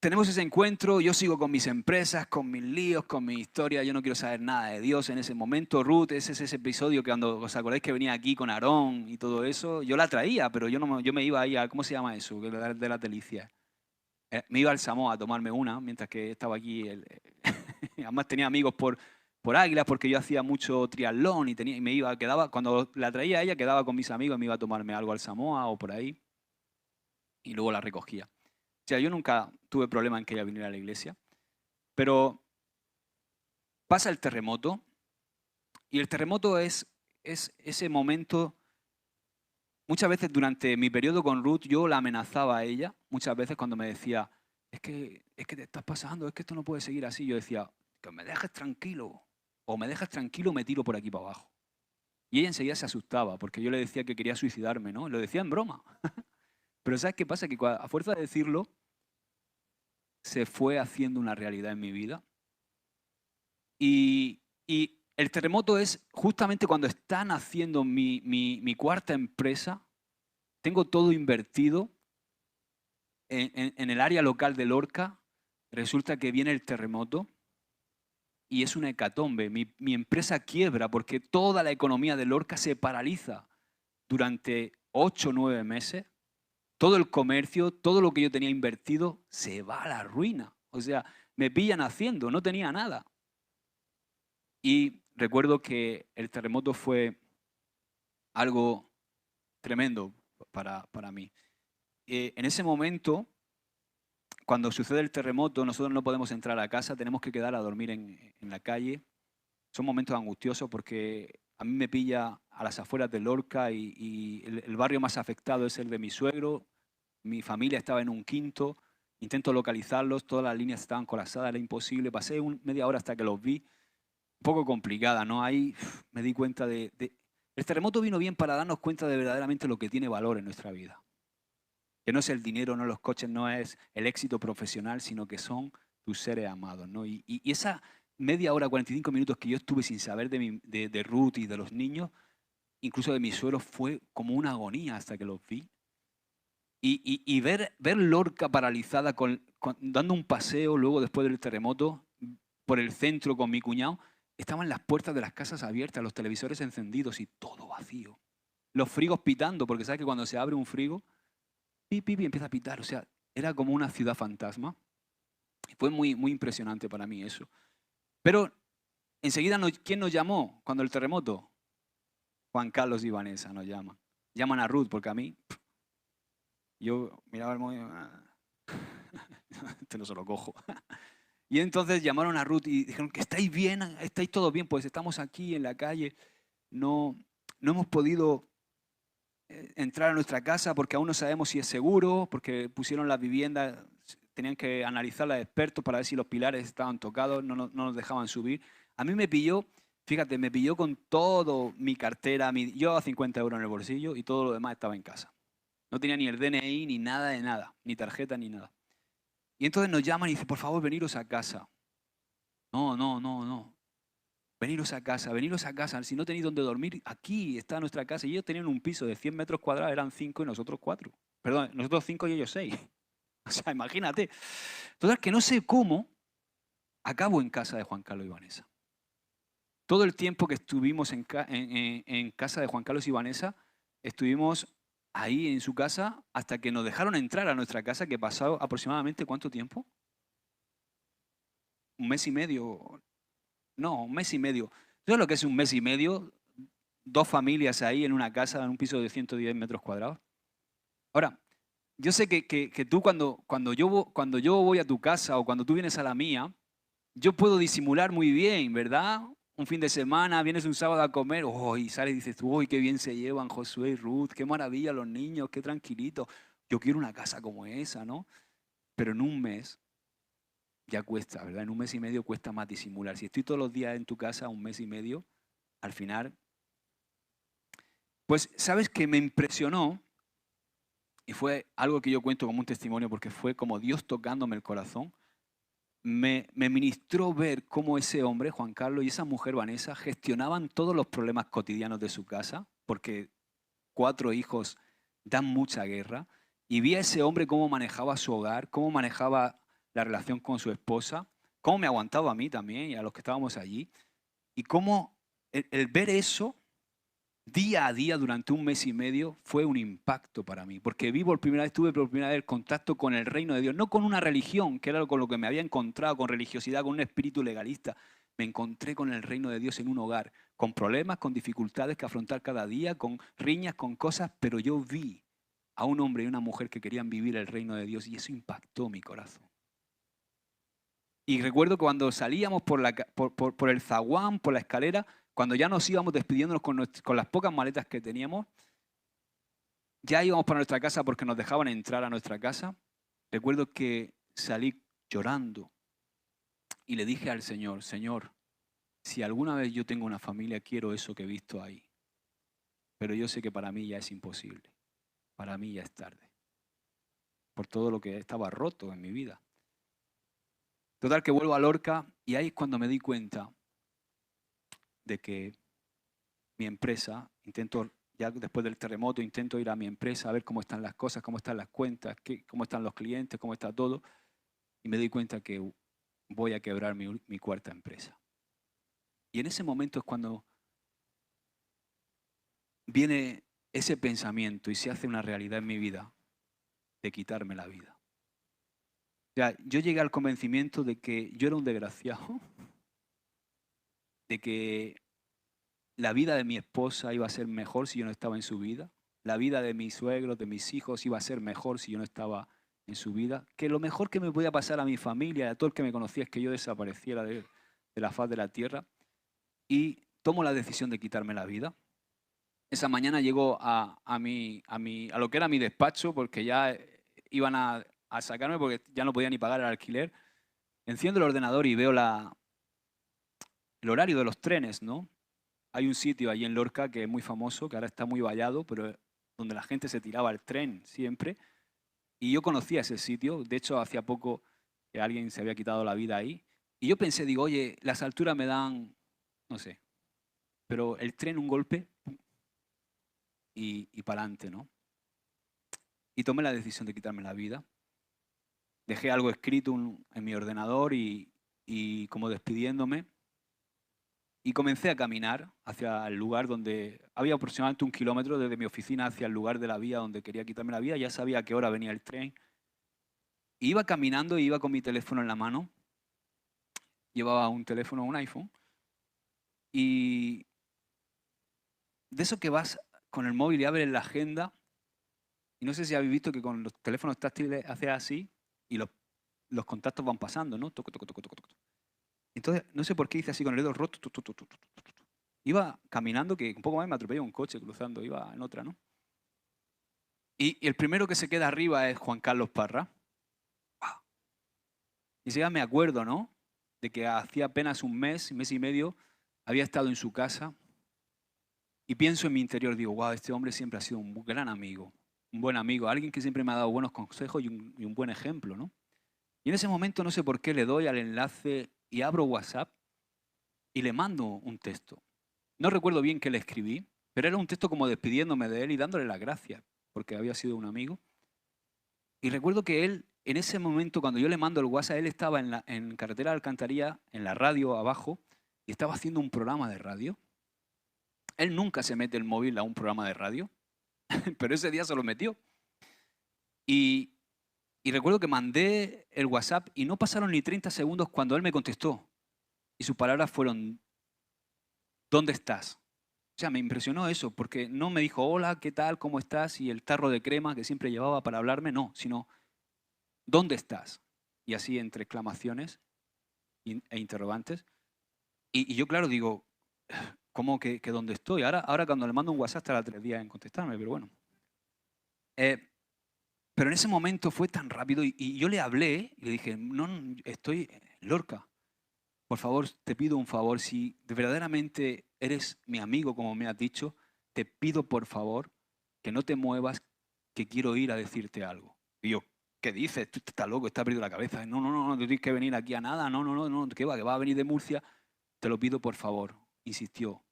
tenemos ese encuentro, yo sigo con mis empresas, con mis líos, con mi historia, yo no quiero saber nada de Dios en ese momento. Ruth, ese es ese episodio que cuando os acordáis que venía aquí con Aarón y todo eso, yo la traía, pero yo me iba ahí a, ¿cómo se llama eso? De las delicias. Me iba al Samoa a tomarme una, mientras que estaba aquí. Además tenía amigos por Águilas, porque yo hacía mucho triatlón y me iba, cuando la traía a ella, quedaba con mis amigos y me iba a tomarme algo al Samoa o por ahí. Y luego la recogía. O sea, yo nunca tuve problema en que ella viniera a la iglesia. Pero pasa el terremoto, y el terremoto es ese momento. Muchas veces durante mi periodo con Ruth yo la amenazaba a ella, muchas veces cuando me decía, es que te estás pasando, es que esto no puede seguir así. Yo decía, que me dejes tranquilo, o me dejas tranquilo, me tiro por aquí para abajo. Y ella enseguida se asustaba, porque yo le decía que quería suicidarme, ¿no? Lo decía en broma. Pero ¿sabes qué pasa? Que a fuerza de decirlo, se fue haciendo una realidad en mi vida. Y el terremoto es justamente cuando están haciendo mi cuarta empresa, tengo todo invertido en el área local de Lorca, resulta que viene el terremoto y es una hecatombe. Mi empresa quiebra porque toda la economía de Lorca se paraliza durante 8 o 9 meses. Todo el comercio, todo lo que yo tenía invertido se va a la ruina. O sea, me pillan haciendo, no tenía nada. Y recuerdo que el terremoto fue algo tremendo para mí. En ese momento, cuando sucede el terremoto, nosotros no podemos entrar a casa, tenemos que quedar a dormir en la calle. Son momentos angustiosos porque a mí me pilla a las afueras de Lorca y el barrio más afectado es el de mi suegro. Mi familia estaba en un quinto, intento localizarlos, todas las líneas estaban colapsadas, era imposible. Pasé media hora hasta que los vi. Un poco complicada, ¿no? Ahí me di cuenta El terremoto vino bien para darnos cuenta de verdaderamente lo que tiene valor en nuestra vida. Que no es el dinero, no los coches, no es el éxito profesional, sino que son tus seres amados, ¿no? Y esa media hora, 45 minutos que yo estuve sin saber de Ruth y de los niños, incluso de mis suegros, fue como una agonía hasta que los vi. Y ver Lorca paralizada, dando un paseo luego después del terremoto por el centro con mi cuñado, estaban las puertas de las casas abiertas, los televisores encendidos y todo vacío. Los frigos pitando, porque sabes que cuando se abre un frigo, pi, pi, pi, empieza a pitar. O sea, era como una ciudad fantasma. Fue muy, muy impresionante para mí eso. Pero enseguida, ¿quién nos llamó cuando el terremoto? Juan Carlos y Vanessa nos llaman. Llaman a Ruth porque a mí, yo miraba el móvil, este no se lo cojo. Y entonces llamaron a Ruth y dijeron que estáis bien, estáis todos bien, pues estamos aquí en la calle, no hemos podido entrar a nuestra casa porque aún no sabemos si es seguro, porque pusieron la vivienda, tenían que analizar los expertos para ver si los pilares estaban tocados, no nos dejaban subir. A mí me pilló, fíjate, me pilló con todo mi cartera, yo a 50 euros en el bolsillo y todo lo demás estaba en casa. No tenía ni el DNI, ni nada de nada, ni tarjeta, ni nada. Y entonces nos llaman y dicen, por favor, veniros a casa. No. Veniros a casa. Si no tenéis donde dormir, aquí está nuestra casa. Y ellos tenían un piso de 100 metros cuadrados, eran 5 y nosotros 4. Perdón, nosotros 5 y ellos 6. O sea, imagínate. Total, que no sé cómo acabo en casa de Juan Carlos y Vanessa. Todo el tiempo que estuvimos en casa de Juan Carlos y Vanessa, estuvimos ahí en su casa hasta que nos dejaron entrar a nuestra casa, que pasó aproximadamente ¿cuánto tiempo? Un mes y medio. No, un mes y medio. ¿Sabes lo que es un mes y medio? 2 familias ahí en una casa, en un piso de 110 metros cuadrados. Ahora, yo sé que tú cuando yo voy a tu casa o cuando tú vienes a la mía, yo puedo disimular muy bien, ¿verdad? Un fin de semana, vienes un sábado a comer, y sales y dices tú, qué bien se llevan Josué y Ruth, qué maravilla los niños, qué tranquilitos. Yo quiero una casa como esa, ¿no? Pero en un mes ya cuesta, ¿verdad? En un mes y medio cuesta más disimular. Si estoy todos los días en tu casa, un mes y medio, al final, pues, ¿sabes qué me impresionó? Y fue algo que yo cuento como un testimonio porque fue como Dios tocándome el corazón. Me ministró ver cómo ese hombre, Juan Carlos, y esa mujer, Vanessa, gestionaban todos los problemas cotidianos de su casa, porque 4 hijos dan mucha guerra. Y vi a ese hombre cómo manejaba su hogar, cómo manejaba la relación con su esposa, cómo me aguantaba a mí también y a los que estábamos allí. Y cómo el ver eso día a día durante un mes y medio fue un impacto para mí, porque tuve por primera vez el contacto con el reino de Dios, no con una religión, que era con lo que me había encontrado, con religiosidad, con un espíritu legalista. Me encontré con el reino de Dios en un hogar, con problemas, con dificultades que afrontar cada día, con riñas, con cosas, pero yo vi a un hombre y una mujer que querían vivir el reino de Dios y eso impactó mi corazón. Y recuerdo que cuando salíamos por el zaguán, por la escalera, cuando ya nos íbamos despidiéndonos con las pocas maletas que teníamos, ya íbamos para nuestra casa porque nos dejaban entrar a nuestra casa. Recuerdo que salí llorando y le dije al Señor, Señor, si alguna vez yo tengo una familia, quiero eso que he visto ahí. Pero yo sé que para mí ya es imposible. Para mí ya es tarde. Por todo lo que estaba roto en mi vida. Total, que vuelvo a Lorca y ahí es cuando me di cuenta de que mi empresa, ya después del terremoto, intento ir a mi empresa a ver cómo están las cosas, cómo están las cuentas, cómo están los clientes, cómo está todo. Y me doy cuenta que voy a quebrar mi cuarta empresa. Y en ese momento es cuando viene ese pensamiento y se hace una realidad en mi vida de quitarme la vida. O sea, yo llegué al convencimiento de que yo era un desgraciado, de que la vida de mi esposa iba a ser mejor si yo no estaba en su vida, la vida de mis suegros, de mis hijos iba a ser mejor si yo no estaba en su vida, que lo mejor que me podía pasar a mi familia y a todo el que me conocía es que yo desapareciera de la faz de la tierra y tomo la decisión de quitarme la vida. Esa mañana llego a lo que era mi despacho porque ya iban a sacarme porque ya no podía ni pagar el alquiler. Enciendo el ordenador y veo el horario de los trenes, ¿no? Hay un sitio allí en Lorca que es muy famoso, que ahora está muy vallado, pero donde la gente se tiraba al tren siempre. Y yo conocía ese sitio. De hecho, hacía poco que alguien se había quitado la vida ahí. Y yo pensé, digo, oye, las alturas me dan, no sé, pero el tren un golpe y para adelante, ¿no? Y tomé la decisión de quitarme la vida. Dejé algo escrito en mi ordenador y como despidiéndome. Y comencé a caminar hacia el lugar donde había aproximadamente 1 kilómetro desde mi oficina hacia el lugar de la vía donde quería quitarme la vida. Ya sabía a qué hora venía el tren. Iba caminando y iba con mi teléfono en la mano. Llevaba un teléfono, un iPhone. Y de eso que vas con el móvil y abres la agenda. Y no sé si habéis visto que con los teléfonos táctiles haces así y los contactos van pasando, ¿no? Toco, toco, toco, toco, toco. Entonces, no sé por qué hice así con el dedo roto. Iba caminando, que un poco más me atropelló un coche cruzando, iba en otra, ¿no? Y el primero que se queda arriba es Juan Carlos Parra. ¡Wow! Y ya me acuerdo, ¿no? De que hacía apenas un mes y medio, había estado en su casa. Y pienso en mi interior, digo, wow, este hombre siempre ha sido un gran amigo, un buen amigo, alguien que siempre me ha dado buenos consejos y un buen ejemplo, ¿no? Y en ese momento no sé por qué le doy al enlace y abro WhatsApp y le mando un texto. No recuerdo bien qué le escribí, pero era un texto como despidiéndome de él y dándole las gracias, porque había sido un amigo. Y recuerdo que él, en ese momento, cuando yo le mando el WhatsApp, él estaba en Carretera de Alcantarilla, en la radio abajo, y estaba haciendo un programa de radio. Él nunca se mete el móvil a un programa de radio, pero ese día se lo metió. Y, y recuerdo que mandé el WhatsApp y no pasaron ni 30 segundos cuando él me contestó. Y sus palabras fueron, ¿dónde estás? O sea, me impresionó eso, porque no me dijo, hola, ¿qué tal? ¿Cómo estás? Y el tarro de crema que siempre llevaba para hablarme, no, sino, ¿dónde estás? Y así entre exclamaciones e interrogantes. Y yo, claro, digo, ¿cómo que dónde estoy? Ahora cuando le mando un WhatsApp estará 3 días en contestarme, pero bueno. Pero en ese momento fue tan rápido y yo le hablé y le dije, no, estoy, Lorca, por favor, te pido un favor, si verdaderamente eres mi amigo, como me has dicho, te pido por favor que no te muevas, que quiero ir a decirte algo. Y yo, ¿qué dices? Tú estás loco, estás perdido la cabeza. No, no, no, no tienes que venir aquí a nada, no, no, no, no, que va a venir de Murcia, te lo pido por favor, insistió.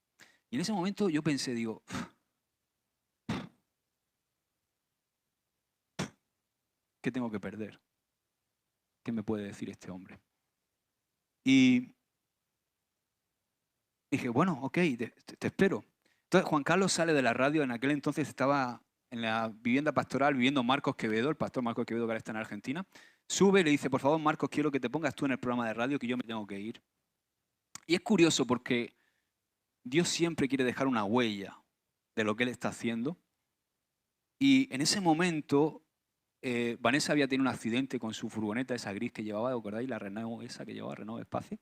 Y en ese momento yo pensé, digo, ¿qué tengo que perder? ¿Qué me puede decir este hombre? Y dije, bueno, ok, te espero. Entonces Juan Carlos sale de la radio, en aquel entonces estaba en la vivienda pastoral viviendo Marcos Quevedo, el pastor Marcos Quevedo que ahora está en Argentina. Sube y le dice, por favor Marcos, quiero que te pongas tú en el programa de radio que yo me tengo que ir. Y es curioso porque Dios siempre quiere dejar una huella de lo que Él está haciendo. Y en ese momento Vanessa había tenido un accidente con su furgoneta, esa gris que llevaba, ¿os acordáis? La Renault esa que llevaba, Renault Espace.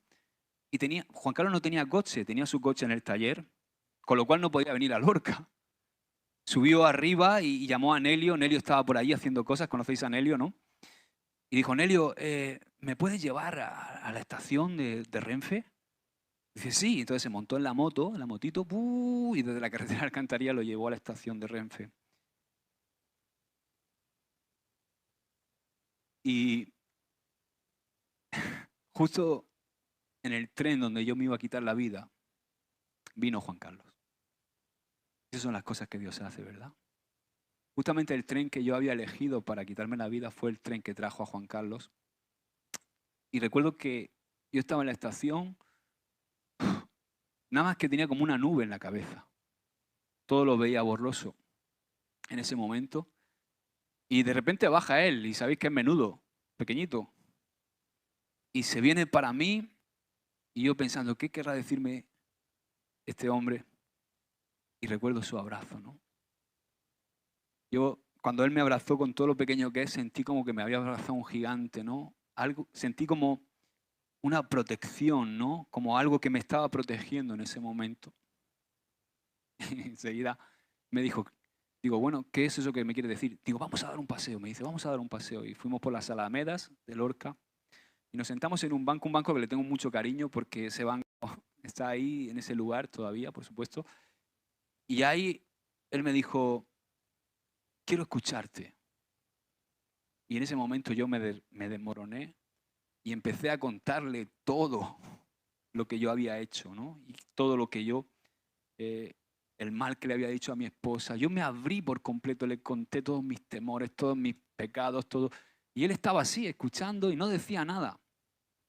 Y Juan Carlos no tenía coche, tenía su coche en el taller, con lo cual no podía venir a Lorca. Subió arriba y llamó a Nelio. Nelio estaba por ahí haciendo cosas, conocéis a Nelio, ¿no? Y dijo, Nelio, ¿me puedes llevar a la estación de Renfe? Dice, sí. Entonces se montó en la moto, en la motito, y desde la carretera de Alcantarilla lo llevó a la estación de Renfe. Y justo en el tren donde yo me iba a quitar la vida, vino Juan Carlos. Esas son las cosas que Dios hace, ¿verdad? Justamente el tren que yo había elegido para quitarme la vida fue el tren que trajo a Juan Carlos. Y recuerdo que yo estaba en la estación, nada más que tenía como una nube en la cabeza. Todo lo veía borroso en ese momento. Y de repente baja él, y sabéis que es menudo, pequeñito. Y se viene para mí, y yo pensando, ¿qué querrá decirme este hombre? Y recuerdo su abrazo, ¿no? Yo, cuando él me abrazó con todo lo pequeño que es, sentí como que me había abrazado un gigante, ¿no? Sentí como una protección, ¿no? Como algo que me estaba protegiendo en ese momento. Enseguida me dijo, digo, bueno, ¿qué es eso que me quiere decir? Digo, vamos a dar un paseo. Me dice, vamos a dar un paseo. Y fuimos por las Alamedas de Lorca y nos sentamos en un banco que le tengo mucho cariño porque ese banco está ahí en ese lugar todavía, por supuesto. Y ahí él me dijo, quiero escucharte. Y en ese momento yo me desmoroné y empecé a contarle todo lo que yo había hecho, ¿no? Y todo lo que yo, el mal que le había dicho a mi esposa. Yo me abrí por completo, le conté todos mis temores, todos mis pecados, todo. Y él estaba así, escuchando y no decía nada.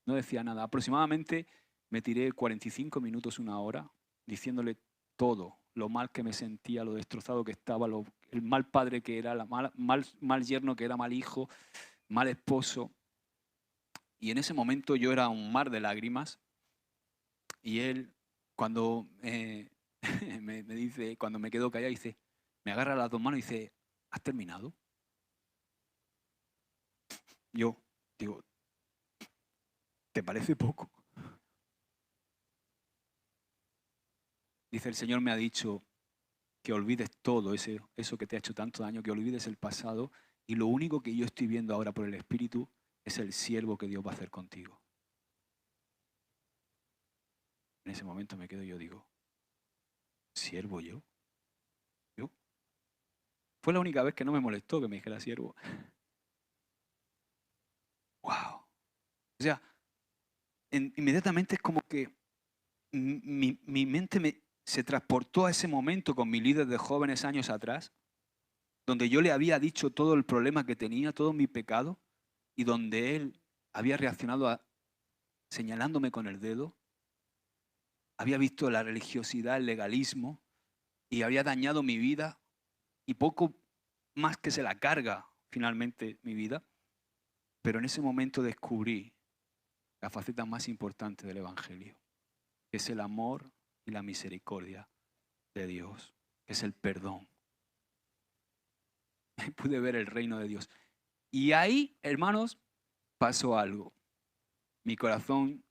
No decía nada. Aproximadamente me tiré 45 minutos, una hora, diciéndole todo, lo mal que me sentía, lo destrozado que estaba, el mal padre que era, mal yerno que era, mal hijo, mal esposo. Y en ese momento yo era un mar de lágrimas. Y él, cuando me dice, cuando me quedo callado, dice, me agarra las dos manos y dice, ¿has terminado? Yo digo, ¿te parece poco? Dice, el Señor me ha dicho que olvides todo eso que te ha hecho tanto daño, que olvides el pasado, y lo único que yo estoy viendo ahora por el Espíritu es el siervo que Dios va a hacer contigo. En ese momento me quedo y yo digo, ¿siervo yo? ¿Yo? Fue la única vez que no me molestó que me dijera siervo. ¡Wow! O sea, inmediatamente es como que mi mente se transportó a ese momento con mi líder de jóvenes años atrás, donde yo le había dicho todo el problema que tenía, todo mi pecado, y donde él había reaccionado señalándome con el dedo, había visto la religiosidad, el legalismo, y había dañado mi vida, y poco más que se la carga finalmente mi vida. Pero en ese momento descubrí la faceta más importante del Evangelio, que es el amor y la misericordia de Dios, que es el perdón. Pude ver el reino de Dios. Y ahí, hermanos, pasó algo. Mi corazón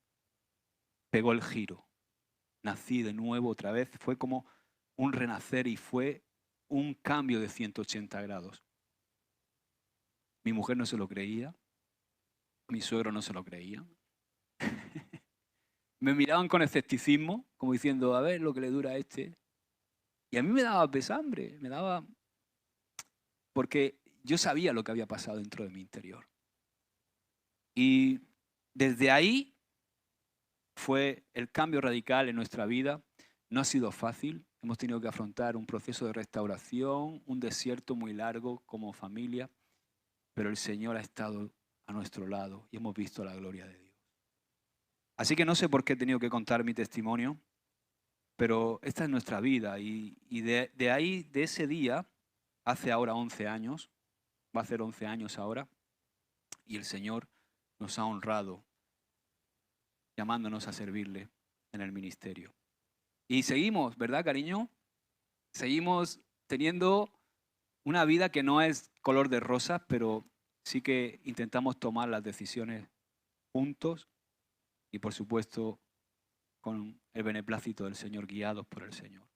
pegó el giro. Nací de nuevo otra vez. Fue como un renacer y fue un cambio de 180 grados. Mi mujer no se lo creía. Mi suegro no se lo creía. Me miraban con escepticismo, como diciendo, a ver lo que le dura a este. Y a mí me daba pesambre, me daba... Porque yo sabía lo que había pasado dentro de mi interior. Y desde ahí fue el cambio radical en nuestra vida. No ha sido fácil. Hemos tenido que afrontar un proceso de restauración, un desierto muy largo como familia. Pero el Señor ha estado a nuestro lado y hemos visto la gloria de Dios. Así que no sé por qué he tenido que contar mi testimonio, pero esta es nuestra vida. Y de ahí, de ese día, hace ahora 11 años, va a hacer 11 años ahora, y el Señor nos ha honrado llamándonos a servirle en el ministerio. Y seguimos, ¿verdad, cariño? Seguimos teniendo una vida que no es color de rosas, pero sí que intentamos tomar las decisiones juntos y, por supuesto, con el beneplácito del Señor, guiados por el Señor.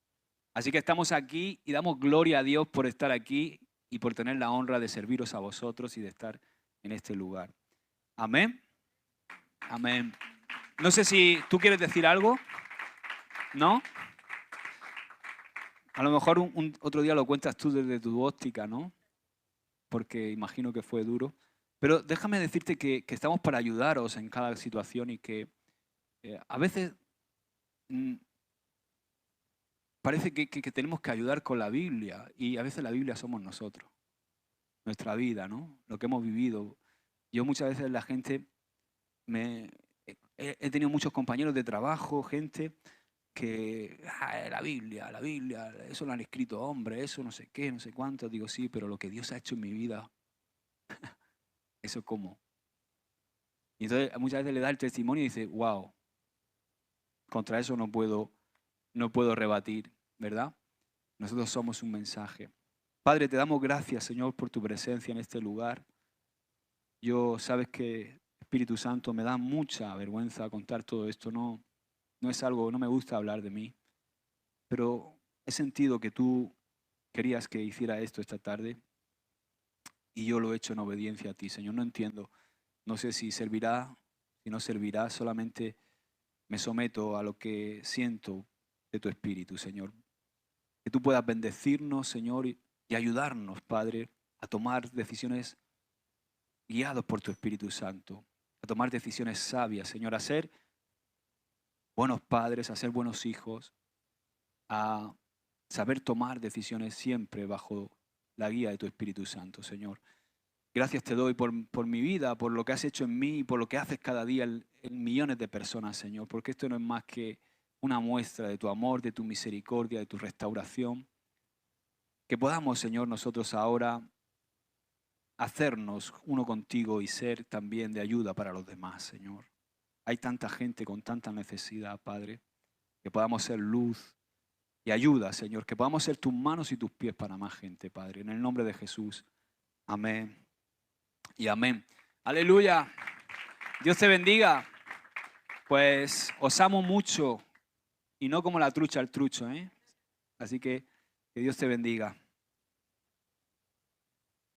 Así que estamos aquí y damos gloria a Dios por estar aquí y por tener la honra de serviros a vosotros y de estar en este lugar. Amén. Amén. No sé si tú quieres decir algo, ¿no? A lo mejor otro día lo cuentas tú desde tu óptica, ¿no? Porque imagino que fue duro. Pero déjame decirte que estamos para ayudaros en cada situación y que a veces parece que tenemos que ayudar con la Biblia y a veces la Biblia somos nosotros, nuestra vida, ¿no? Lo que hemos vivido. Yo muchas veces la gente, he tenido muchos compañeros de trabajo, gente que, la Biblia, eso lo han escrito hombres, eso no sé qué, no sé cuánto. Digo, sí, pero lo que Dios ha hecho en mi vida, ¿eso cómo? Y entonces muchas veces le da el testimonio y dice, wow, contra eso no puedo rebatir, ¿verdad? Nosotros somos un mensaje. Padre, te damos gracias, Señor, por tu presencia en este lugar. Yo, sabes que, Espíritu Santo, me da mucha vergüenza contar todo esto. No es algo, no me gusta hablar de mí. Pero he sentido que tú querías que hiciera esto esta tarde y yo lo he hecho en obediencia a ti, Señor. No entiendo. No sé si servirá, si no servirá. Solamente me someto a lo que siento de tu Espíritu, Señor. Que tú puedas bendecirnos, Señor, y ayudarnos, Padre, a tomar decisiones guiados por tu Espíritu Santo, a tomar decisiones sabias, Señor, a ser buenos padres, a ser buenos hijos, a saber tomar decisiones siempre bajo la guía de tu Espíritu Santo, Señor. Gracias te doy por mi vida, por lo que has hecho en mí y por lo que haces cada día en millones de personas, Señor, porque esto no es más que una muestra de tu amor, de tu misericordia, de tu restauración. Que podamos, Señor, nosotros ahora hacernos uno contigo y ser también de ayuda para los demás, Señor. Hay tanta gente con tanta necesidad, Padre, que podamos ser luz y ayuda, Señor, que podamos ser tus manos y tus pies para más gente, Padre. En el nombre de Jesús. Amén y amén. Aleluya. Dios te bendiga. Pues os amo mucho y no como la trucha al trucho, ¿eh? Así que Dios te bendiga.